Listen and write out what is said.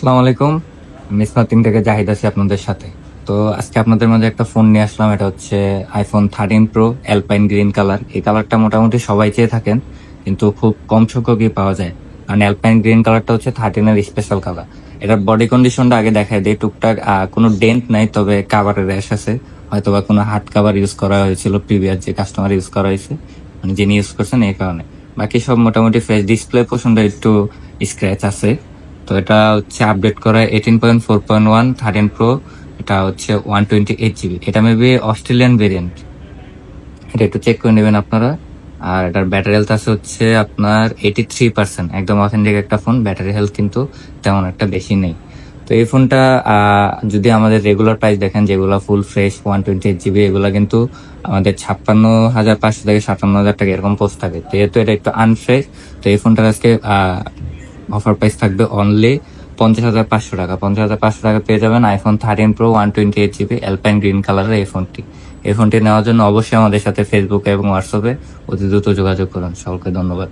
আসসালামু আলাইকুম। আমি স্মার্টিং থেকে জাহিদ আছি আপনাদের সাথে। তো আজকে আপনাদের মাঝে একটা ফোন নিয়ে আসলাম। এটা হচ্ছে iPhone 13 pro alpine green colour. এই কালারটা মোটামুটি সবাই চেয়ে থাকেন, কিন্তু খুব কম সংখ্যকই পাওয়া যায়। কারণ অ্যালপাইন গ্রিন কালারটা হচ্ছে 13 এর স্পেশাল কালার। এটার বডি কন্ডিশনটা আগে দেখায় দেয়। টুকটাক কোনো ডেন্ট নাই, তবে কাভারের র্যাশ আছে। হয়তোবা কোনো হার্ড কাভার ইউজ করা হয়েছিল প্রিভিয়াস যে কাস্টমার ইউজ করা হয়েছে, মানে যিনি ইউজ করছেন এই কারণে। বাকি সব মোটামুটি ফ্রেশ। ডিসপ্লে পোর্শনটা একটু স্ক্র্যাচ আছে। তো এটা হচ্ছে আপডেট করা 18.4.1 13 প্রো। এটা হচ্ছে 128 জিবি। এটা মেবি অস্ট্রেলিয়ান ভেরিয়েন্ট, এটা একটু চেক করে নেবেন আপনারা। আর এটার ব্যাটারি হেলথ আছে হচ্ছে আপনার 83%। একদম অথেন্টিক একটা ফোন। ব্যাটারি হেলথ কিন্তু তেমন একটা বেশি নেই। তো এই ফোনটা যদি আমাদের রেগুলার প্রাইস দেখেন, যেগুলো ফুল ফ্রেশ 128 জিবি, এগুলো কিন্তু আমাদের 56,500 থেকে 57,000 টাকা এরকম পোস্ট থাকে। যেহেতু এটা একটু আনফ্রেশ, তো এই ফোনটার আজকে অফার প্রাইস থাকবে অনলি 50,500 টাকা। 50,500 টাকা পেয়ে যাবেন iPhone 13 pro 128 GB alpine green কালারের এই ফোনটি নেওয়ার জন্য অবশ্যই আমাদের সাথে ফেসবুকে এবং হোয়াটসঅ্যাপে অতি দ্রুত যোগাযোগ করুন। সকলকে ধন্যবাদ।